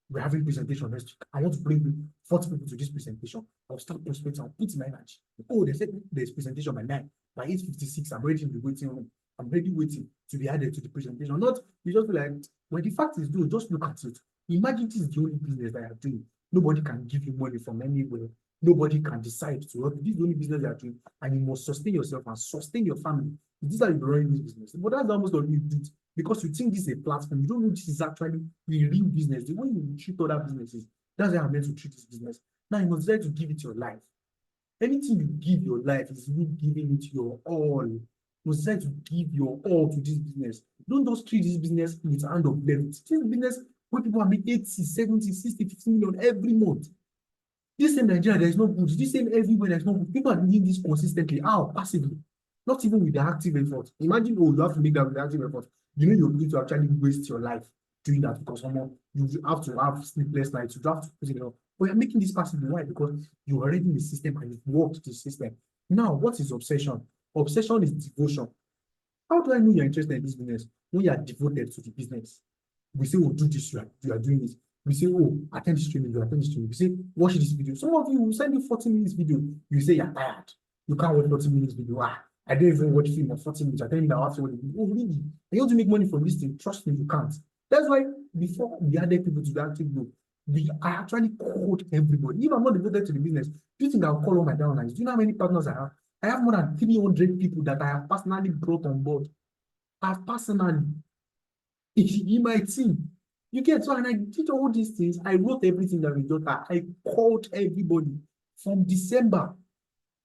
we're having presentation next week. I want to bring 40 people to this presentation. I'll start prospecting. I'll put my energy. Oh, they said there's presentation by 9. By 8:56, I'm ready in the waiting room. I'm ready waiting to be added to the presentation. Not, you just feel like, when the fact is, dude, just look at it. Imagine this is the only business that you're doing. Nobody can give you money from anywhere. Nobody can decide to work. This is the only business you're doing, and you must sustain yourself and sustain your family. This is how you're running this business. But that's almost what you do it because you think this is a platform. You don't know this is actually the real business. The way you treat other businesses, that's how I'm meant to treat this business. Now you must decide to give it your life. Anything you give your life is you giving it your all. You must decide to give your all to this business. Don't just treat this business with hand of levity. This business where people are making 80, 70, 60, 50 million every month. This same Nigeria, there is no good. This same everywhere, there is no good. People are doing this consistently. How? Passively. Not even with the active effort. Imagine, oh, you have to make that with the active effort. You're going to actually waste your life doing that because you have to have sleepless nights. You have to put it up. But you're making this passively. Why? Because you're already in the system and you've worked the system. Now, what is obsession? Obsession is devotion. How do I know you're interested in this business? When you are devoted to the business. We say, we'll do this, you are doing this. We say, oh, attend this training, you attend this training. We say, watch this video. Some of you will send you 40 minutes video. You say you're tired. You can't watch 40 minutes video. I don't even watch film of 40 minutes. I tell you that I have to watch it. Oh, really? I want to make money from this thing. Trust me, you can't. That's why before we added people to the active group, I actually called everybody. If I'm not devoted to the business, do you think I'll call all my downlines? Do you know how many partners I have? I have more than 300 people that I have personally brought on board. I've personally in my team. You get so, and I did all these things. I wrote everything that we got. I called everybody from December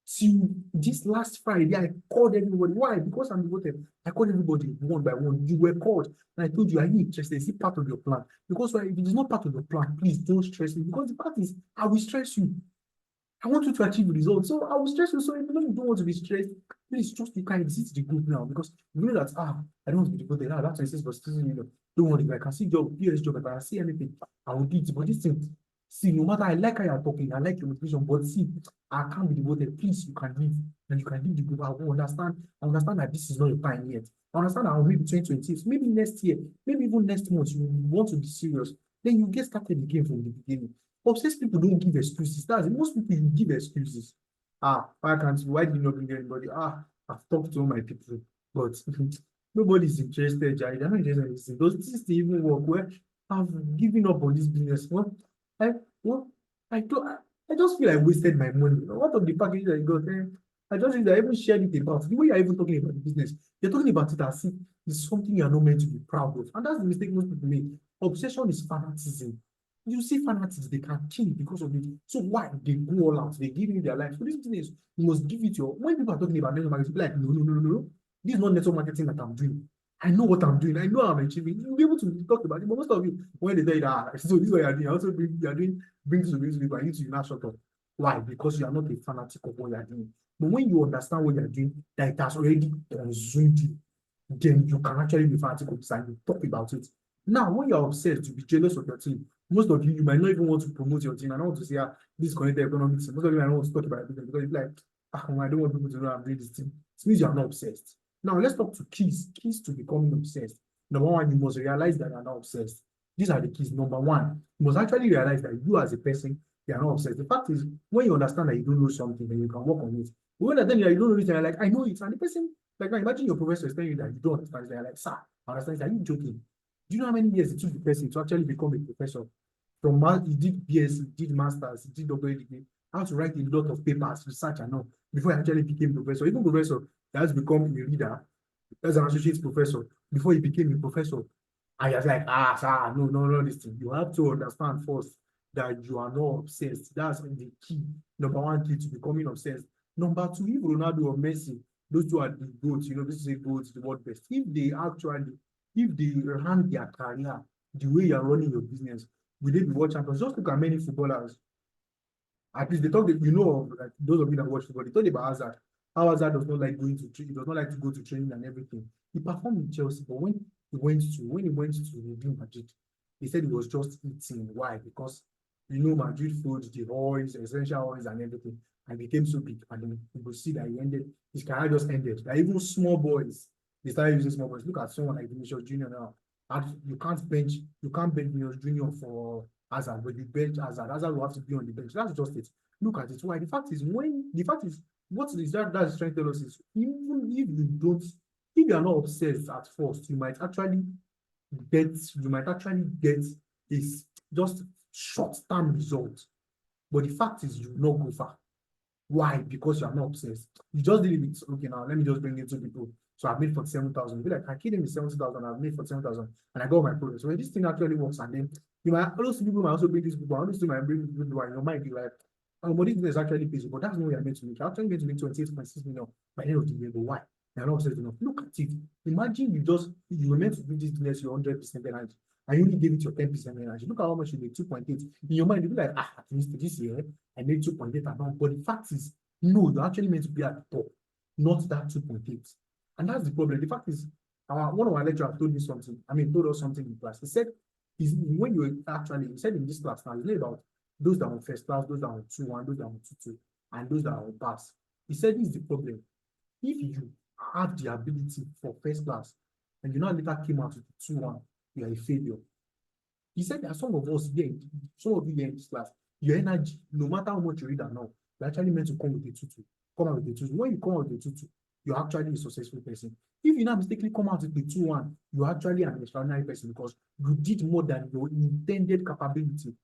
till this last Friday. I called everybody. Why? Because I'm devoted. I called everybody one by one. You were called, and I told you, are you interested? Is it part of your plan? Because if it is not part of your plan, please don't stress me. Because the part is, I will stress you. I want you to achieve results. So I will stress you. So if you don't want to be stressed, please just you can exit the group now because you know that I don't want to be devoted. That's 26 but still, don't worry. If I can see job, PS job, if I can see anything, I will do it. But this thing, see, no matter I like how you're talking, I like your motivation, but see, I can't be devoted. Please, you can leave and you can leave the group. I will understand. I understand that this is not your time yet. I understand that maybe 2020, maybe next year, maybe even next month, you want to be serious. Then you get started again from the beginning. Obsessed people don't give excuses. That's it. Most people you give excuses. Why can't you? Why did you not bring anybody? I've talked to all my people, but nobody's interested, Jai. They're not interested in this. Those things they even work where I've given up on this business. I well, I don't I just feel I wasted my money. What of the package I got? I just think I even shared it about the way you're even talking about the business. You're talking about it as if it's something you're not meant to be proud of. And that's the mistake most people make. Obsession is fanaticism. You see fanatics, they can kill because of it. So why they go all out? They give you their life. So this business, you must give it your. When people are talking about network marketing, be like, no, no, no, no, no. This is not network marketing that I'm doing. I know what I'm doing. I know I'm achieving. You'll be able to talk about it. But most of you, when they tell you that, so this is what you're doing, I also you're doing bring this to people, and you to not shut up. Why? Because you are not a fanatic of what you're doing. But when you understand what you're doing, that it has already consumed you, then you can actually be fanatic of this and you talk about it. Now, when you're obsessed, to be jealous of your team, most of you might not even want to promote your team. I don't want to say this connected economics. Most of you might not want to talk about it because it's like, I don't want people to know I'm doing this thing. It means you are not obsessed. Now let's talk to keys. Keys to becoming obsessed. Number one, you must realize that you are not obsessed. These are the keys. Number one, you must actually realize that you as a person, you are not obsessed. The fact is, when you understand that you don't know something, then you can work on it. But when I tell you that you don't know it, you're like, I know it. And the person, like now imagine your professor is telling you that you don't understand. They're like, sir, I understand. Are you joking? Do you know how many years it took the person to actually become a professor? From he did BS, he did masters, he did double degree, how to write a lot of papers, research and all before he actually became professor. Even professor, he has become a reader as an associate professor before he became a professor. And you're like, sir, no, no, no, this thing. You have to understand first that you are not obsessed. That's the key. Number one key to becoming obsessed. Number two, if Ronaldo or Messi, those two are the goats, this is a goat, the world best. If they run their career the way you're running your business, will they be world champions? Just look at many footballers. At least they talk, of like those of you that watch football, they talk about Hazard. How Hazard does not like going to train, he does not like to go to training and everything. He performed in Chelsea, but when he went to Real Madrid, he said he was just eating. Why? Because Madrid food, the oils, essential oils, and everything, and became so big. And then you will see that his career just ended. That even small boys, they started using small boys. Look at someone like Vinicius Junior now. And you can't bench Vinicius Junior for Hazard, but you bench Hazard. Hazard will have to be on the bench. That's just it. Look at it. Why? The fact is, what is that's trying to tell us is, even if you don't, if you are not obsessed at first, you might actually get this just short-term result. But the fact is, you will not go far. Why? Because you are not obsessed. You just did it. Okay, now let me just bring in two people. So I've made 47,000. Be like, I killed him with 70,000. I've made 47,000, and I got my progress. So when this thing actually works, and then those people might also bring these people. All those people might bring people in your mind. You're like, but this business actually pays, but that's not what you're meant to make. You're actually going to make 28.6 million by the end of the year. But why? You're not obsessed enough. Look at it. Imagine you were meant to do this business your 100% energy, and you only gave it your 10% energy. Look at how much you made, 2.8. In your mind, you'll be like, at least this year I made 2.8 and all. But the fact is, no, you're actually meant to be at the top, not that 2.8. And that's the problem. The fact is, one of our lecturers told us something in class. He said, he said in this class now, it's not about those that are on first class, those that are on 2-1, those that are on 2-2, and those that are on pass. He said, this is the problem. If you have the ability for first class, and you now later came out with 2-1, you are a failure. He said there are some of us here, some of you here in this class, your energy, no matter how much you read or not, you're actually meant to come with a tutu. Come out with a tutu. When you come out with a tutu, you're actually a successful person. If you now mistakenly come out with the 2-1, you're actually an extraordinary person because you did more than your intended capability.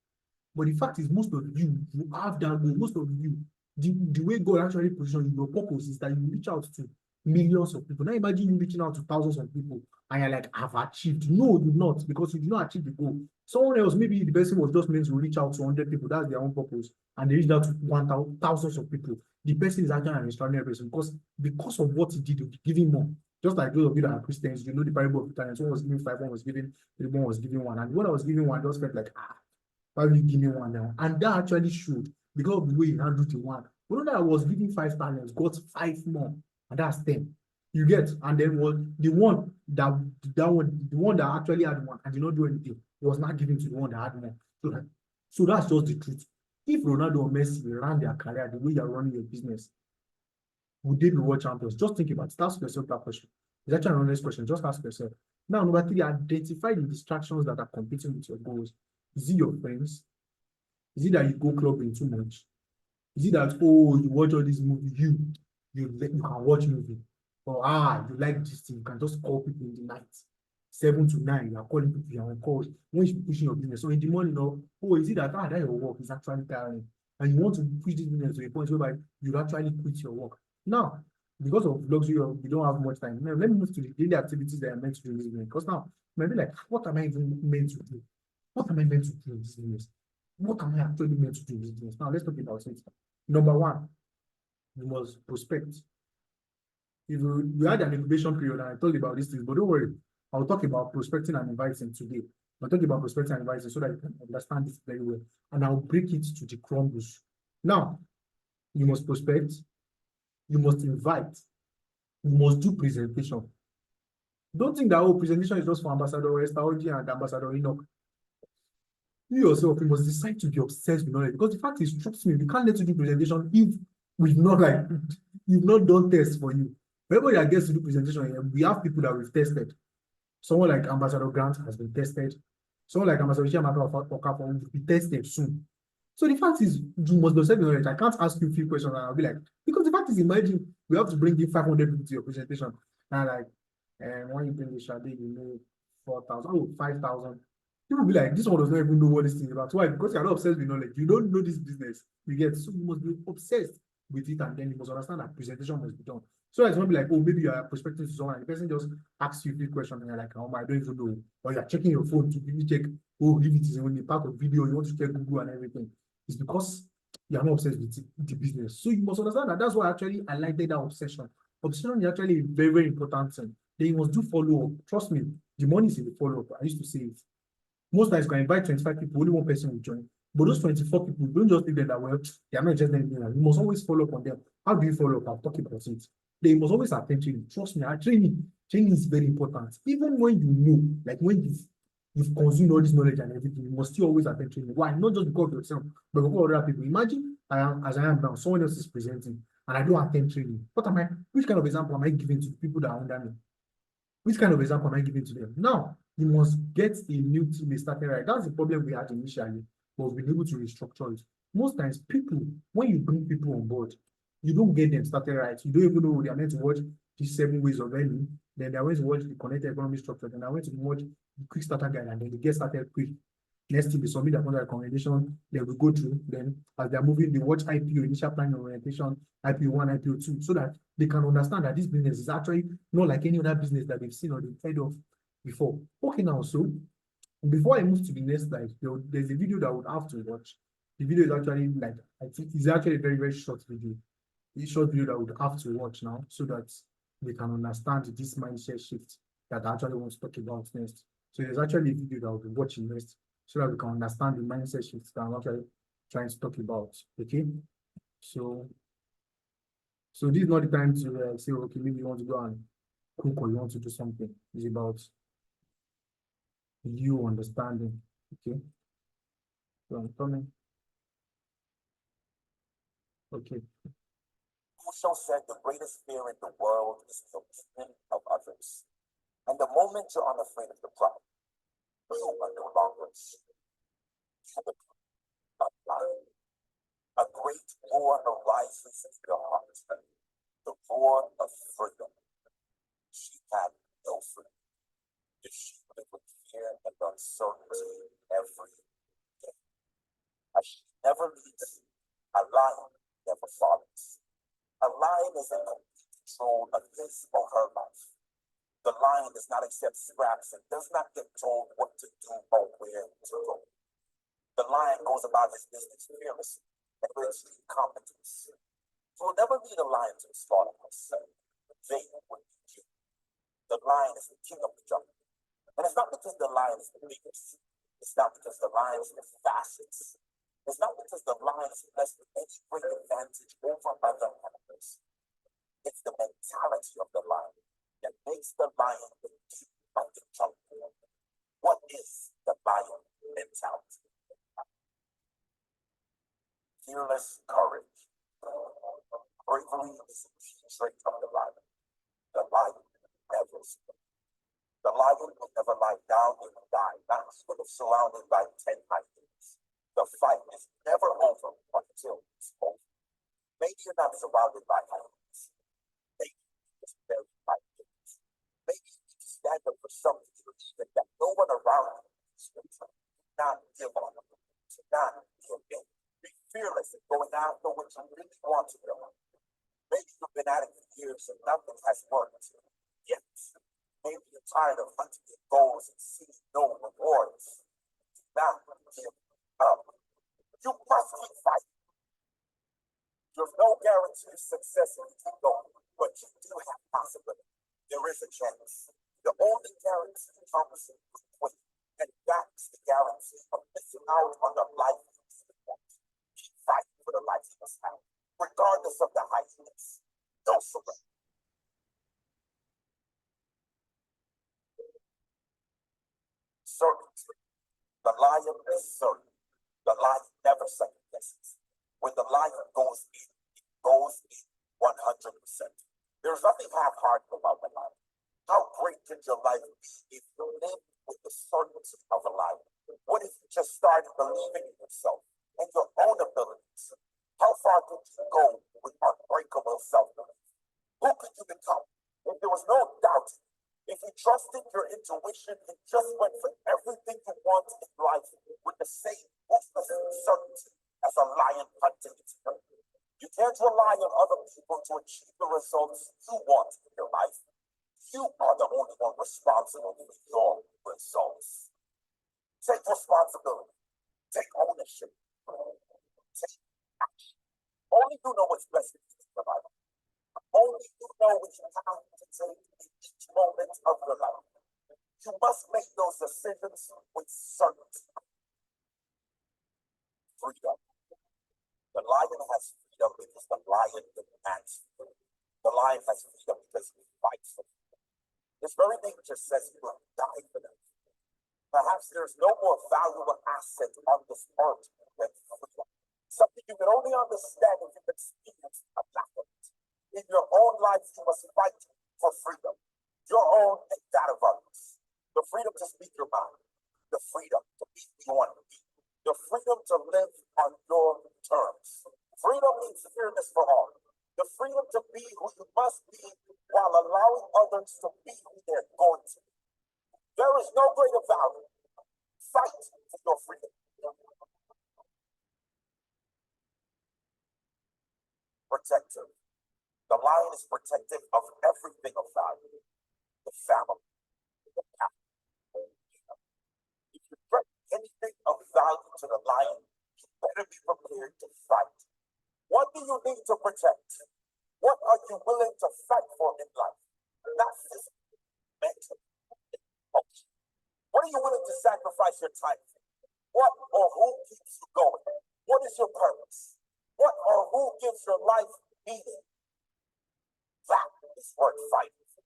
But the fact is, most of you have that goal. Most of you, the way God actually positions your purpose is that you reach out to millions of people. Now imagine you reaching out to thousands of people and you're like, I've achieved. No, you not, because you did not achieve the goal. Someone else, maybe the person was just meant to reach out to 100 people. That's their own purpose. And they reached out to 1,000 thousands of people. The person is actually an extraordinary person because of what he did, he giving more. Just like those of you that are Christians, you know the parable of the talents. One was giving 5, one was giving 3, one was giving 1. And when I was giving 1, I just felt like, why will you give me 1 now? And that actually showed because of the way he handled the 1. But that I was giving 5 talents, got 5 more, and that's 10. You get, and then was the one that actually had 1 and did not do anything was not given to the one that had more. So that's just the truth. If Ronaldo or Messi ran their career the way you're running your business, would they be world champions? Just think about it. Ask yourself that question. It's actually an honest question. Just ask yourself. Now, number 3, identify the distractions that are competing with your goals. Is it your friends? Is it that you go clubbing too much? Is it that, oh, you watch all these movies, you can watch movie? Or you like this thing, you can just call people in the night. 7 to 9, you are calling people, you're on calls. When you pushing your business, so in the morning, is it that that your work is actually tiring? And you want to push this business to a point whereby you actually quit your work. Now, because of luxury, you don't have much time. Now, let me move to the daily activities that are meant to do in this business. Because now, maybe like, what am I even meant to do? What am I meant to do in this business? What am I actually meant to do in this business? Now, let's talk about it. Number 1, you must prospect. If you had an incubation period and I told you about these things, but don't worry, I'll talk about prospecting and inviting today. I'll talk about prospecting and inviting so that you can understand this very well. And I'll break it to the crumbles. Now, you must prospect, you must invite, you must do presentation. Don't think that presentation is just for Ambassador Esther Oji and Ambassador Enoch. You yourself, you must decide to be obsessed with knowledge, because the fact is, trust me, we can't let you do presentation if we've not you've not done tests for you. Everybody that gets to do presentation, we have people that we've tested. Someone like Ambassador Grant has been tested. Someone like Ambassador Chiamaka Okafor will be tested soon. So the fact is, you must be obsessed with knowledge. I can't ask you a few questions and I'll be like, because the fact is, imagine we have to bring in 500 people to your presentation. And when you bring the Shade, 4,000, 5,000. People be like, this one does not even know what this thing is about. Why? Because you're not obsessed with knowledge. You don't know this business. You get, so you must be obsessed with it, and then you must understand that presentation must be done. So it's not be like, maybe you are prospecting to someone and the person just asks you a few questions and you're like, I don't even know. Or you're checking your phone to really check, if it is only part of video, you want to check Google and everything. It's because you are not obsessed with the business. So you must understand that that's why actually I like that obsession. Obsession is actually a very, very important thing. Then you must do follow-up. Trust me, the money is in the follow-up. I used to say it. Most times you can invite 25 people, only 1 person will join. But those 24 people, don't just think that, they are not just anything. You must always follow up on them. How do you follow up? I'll talk about it. They must always attend training. Trust me, training is very important. Even when you know, like when you've consumed all this knowledge and everything, you must still always attend training. Why? Not just because of yourself, but because of other people. Imagine as I am now, someone else is presenting and I don't attend training. Which kind of example am I giving to people that are under me? Which kind of example am I giving to them? Now, you must get a new team started right. That's the problem we had initially, but we've been able to restructure it. Most times, when you bring people on board, you don't get them started right. You don't even know they are meant to watch these 7 ways of earning. Then they are going to watch the connected economy structure. Then they are going to watch the quick starter guide, and then they get started quick. Next thing, they submit their contract recommendation, they will go through. Then, as they're moving, they watch IPO, initial planning orientation, IPO 1, IPO 2, so that they can understand that this business is actually not like any other business that they've seen or they've heard of before. Okay, now, so before I move to the next slide, there's a video that I would have to watch. The video is actually I think it's actually a very, very short video. A short video that I would have to watch now so that we can understand this mindset shift that I actually want to talk about next. So there's actually a video that I'll be watching next so that we can understand the mindset shift that I'm actually trying to talk about. Okay, so this is not the time to say, okay, maybe you want to go and cook or you want to do something. It's about you understanding. Okay, so I'm coming. Okay. Osho said the greatest fear in the world is the opinion of others. And the moment you're unafraid of the problem, You are no longer a lion. A great war arises in your heart. The war of freedom. She had no freedom. She lived with fear and uncertainty every day. As she never leaves, a lion never follows. A lion is in complete control of his or her life. The lion does not accept scraps and does not get told what to do or where to go. The lion goes about his business fearlessly and with extreme competence. You will never lead a lion to the slaughterhouse. They will lead you. The lion is the king of the jungle. And it's not because the lion is the biggest. It's not because the lion is the fastest. It's not because the lion is blessed with any great advantage over other animals. It's the mentality of the lion that makes the lion the king of the jungle. What is the lion mentality? Fearless courage. Bravery is a key trait of the lion. The lion never sleeps. The lion will never lie down and die, not even if surrounded by 10 hyenas. The fight is never over until it's over. Maybe you're not surrounded by hyenas. Maybe you're just buried by pigs. Maybe you need to stand up for something you believe in that no one around you is going to not give on. To not give in. Be fearless in going after what you really want to do. Maybe you've been at it for years and nothing has worked yet. Maybe you're tired of hunting your goals and seeing no rewards. Do not give up. You must keep fighting. There's no guarantee of success if you keep going, but you do have possibility. There is a chance. The only guarantee comes with, and that's the guarantee of missing out on the life you want. Keep fighting for the life you must have, regardless of the heights. Don't surrender. Certainty. The lion is certain. The lion never second guesses. When the lion goes in, it goes in 100%. There's nothing half-hearted about the lion. How great could your life be if you lived with the certainty of a lion? What if you just started believing in yourself and your own abilities? How far could you go with unbreakable self-belief? Who could you become if there was no doubt? If you trusted your intuition and just went for everything you want in life with the same ruthless certainty as a lion hunting its prey. You can't rely on other people to achieve the results you want in your life. You are the only one responsible for your results. Take responsibility. Take ownership. Take action. Only you know what's best for you in your life. Only you know what you have to take in each moment of your life. You must make those decisions with certainty. Freedom. The lion has freedom because the lion demands freedom. The lion has freedom because he fights for freedom. This very nature says he will die for them. Perhaps there's no more valuable asset on this earth than freedom. Something you can only understand if you've experienced a lack of it. In your own life, you must fight for freedom. Your own and that of others. The freedom to speak your mind. The freedom to be who you want to be. The freedom to live on your terms. Freedom means fairness for all. The freedom to be who you must be while allowing others to be who they're going to be. There is no greater value. Fight for your freedom. Protector. The lion is protective of everything of value. The family. The pack. If you threaten anything of value to the lion, you better be prepared to fight. What do you need to protect? What are you willing to fight for in life? Not physically, mentally, emotionally. What are you willing to sacrifice your time for? What or who keeps you going? What is your purpose? What or who gives your life meaning? That is worth fighting for.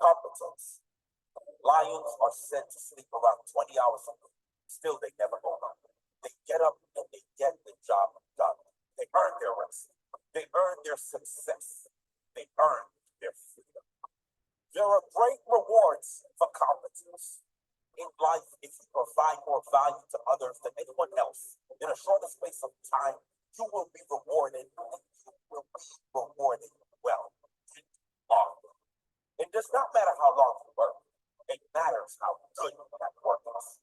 Competence. Lions are said to sleep around 20 hours a day. Still, they never go home. They get up and they get the job done. They earn their rest. They earn their success. They earn their freedom. There are great rewards for competence. In life, if you provide more value to others than anyone else in a shorter space of time, you will be rewarded, and you will be rewarded well. It does not matter how long you work, it matters how good that work is.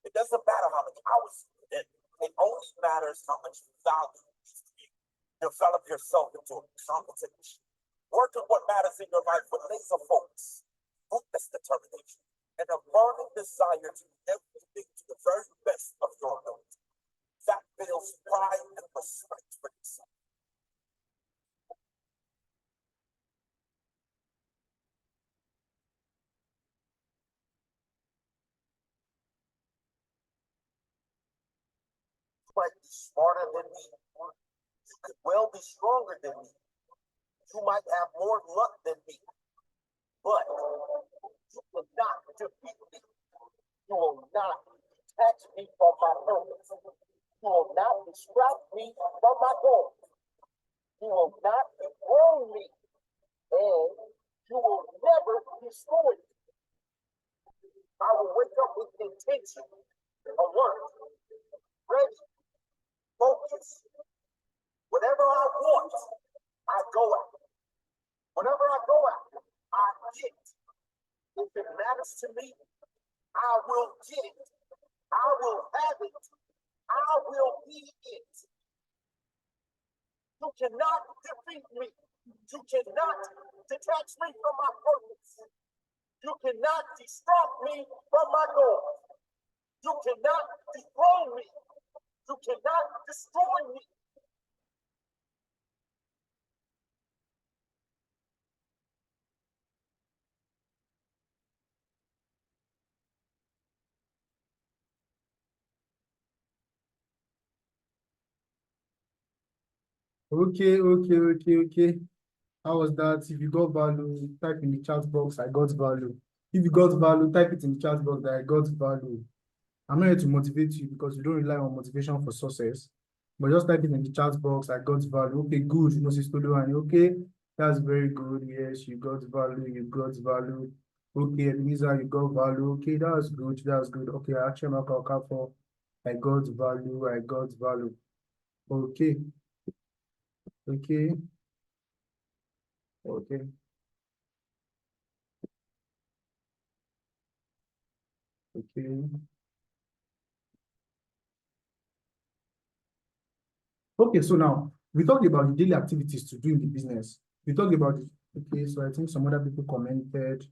It doesn't matter how many hours you put in, it only matters how much value you develop yourself into a competent machine. Work on what matters in your life with laser focus, ruthless determination, and a burning desire to do everything to the very best of your ability. That builds pride and respect for yourself. You might be smarter than me. You could well be stronger than me. You might have more luck than me. But you will not defeat me. You will not detach me from my purpose. You will not distract me from my goal. You will not dethrone me. And you will never destroy me. I will wake up with intention, alert, ready, focused. Whatever I want, I go after. Whatever I go after, I get. If it matters to me, I will get it. I will have it. I will be it. You cannot defeat me. You cannot detach me from my purpose. You cannot distract me from my goal. You cannot dethrone me. You cannot destroy me. Okay. How was that? If you got value, type in the chat box, I got value. If you got value, type it in the chat box that I got value. I'm not here to motivate you because you don't rely on motivation for success. But just type it in the chat box, I got value. Okay, good. Moses Toluwani. Okay, that's very good. Yes, you got value. You got value. Okay, Lisa, you got value. Okay, that's good. That's good. Okay, actually, I got value. I got value. Okay. Okay. Okay. Okay. Okay, so now we talked about the daily activities to do in the business. We talked about it. Okay, so I think some other people commented.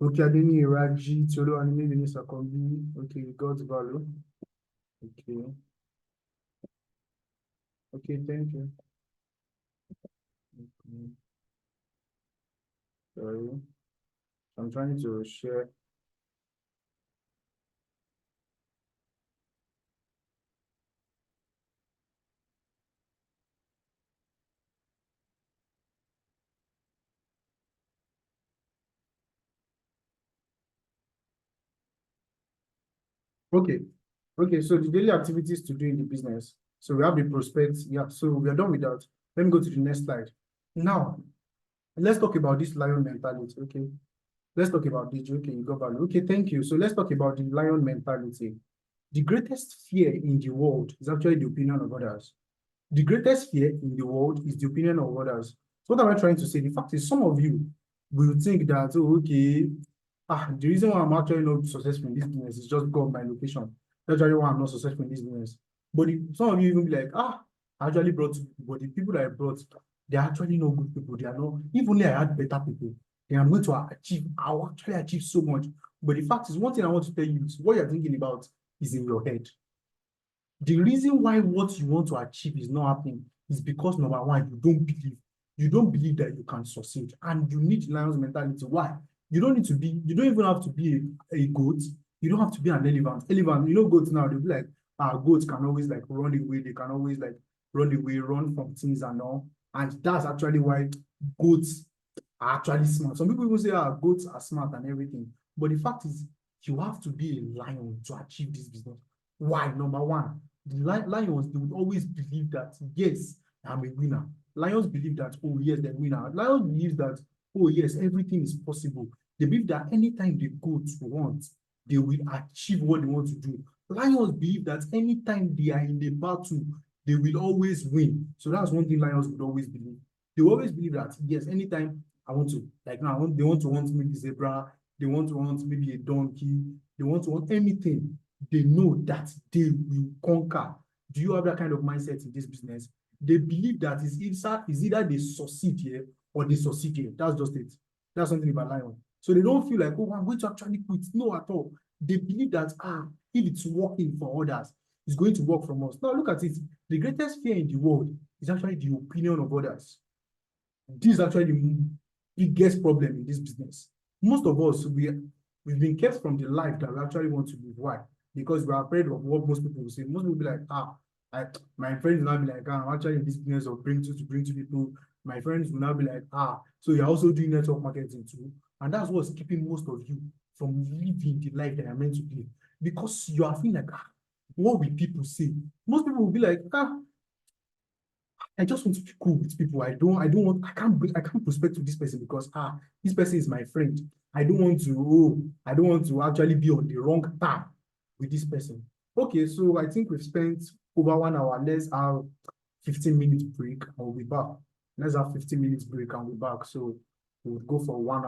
Okay, Adeni Iraji, Tiolo Anime, Denis Akombi. Okay, God's value. Okay. Okay, thank you. Okay. Sorry. I'm trying to share. Okay. Okay, so the daily activities to do in the business. So we have the prospects. Yeah, so we are done with that. Let me go to the next slide. Now, let's talk about this lion mentality. Okay. Let's talk about this. Okay, you got value. Okay, thank you. So let's talk about the lion mentality. The greatest fear in the world is actually the opinion of others. The greatest fear in the world is the opinion of others. So what am I trying to say? The fact is, some of you will think that, oh, okay, the reason why I'm actually not successful in this business is just because of my location. That's why I'm not successful in this business. But some of you even be like, I actually brought two people, but the people that I brought, they're actually not good people. They are not, if only I had better people, then I'm going to achieve, I'll actually achieve so much. But the fact is, one thing I want to tell you is what you're thinking about is in your head. The reason why what you want to achieve is not happening is because number one, you don't believe that you can succeed, and you need lion's mentality. Why? You don't even have to be a goat. You don't have to be an elephant. Goats now, they'll be like, goats can always like run away, they can always like run away, run from things and all. And that's actually why goats are actually smart. Some people even say, goats are smart and everything. But the fact is, you have to be a lion to achieve this business. Why? Number one, the lions, they would always believe that, yes, I'm a winner. Lions believe that, oh, yes, they're a winner. Lions believe that oh yes, everything is possible. They believe that anytime they go to want, they will achieve what they want to do. Lions believe that anytime they are in a battle, they will always win. So that's one thing lions would always believe. They always believe that, yes, anytime I want to, like now, they want to want maybe zebra, they want to want maybe a donkey, they want to want anything. They know that they will conquer. Do you have that kind of mindset in this business? They believe that is either they succeed here or they succeed here. That's just it. That's something about lion. So they don't feel like, oh, I'm going to actually quit. No, at all. They believe that, if it's working for others, it's going to work from us. Now, look at it. The greatest fear in the world is actually the opinion of others. This is actually the biggest problem in this business. Most of us, we've been kept from the life that we actually want to live. Why? Because we are afraid of what most people will say. Most people will be like, my friends will now be like, I'm actually in this business of bring to people. My friends will now be like, so you're also doing network marketing too. And that's what's keeping most of you from living the life that you're meant to live. Because you are feeling like, what will people say? Most people will be like, I just want to be cool with people. I can't prospect to this person because this person is my friend. I don't want to actually be on the wrong path with this person. Okay, so I think we've spent over 1 hour. Let's have 15 minutes break and we'll be back. Let's have 15 minutes break and we'll be back. So we'll go for 1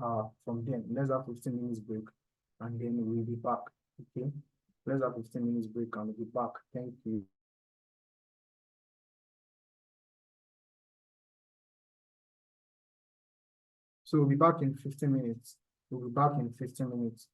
hour from then. Let's have 15 minutes break and then we'll be back. Okay. Let's have 15 minutes break and we'll be back. Thank you. So we'll be back in 15 minutes. We'll be back in 15 minutes.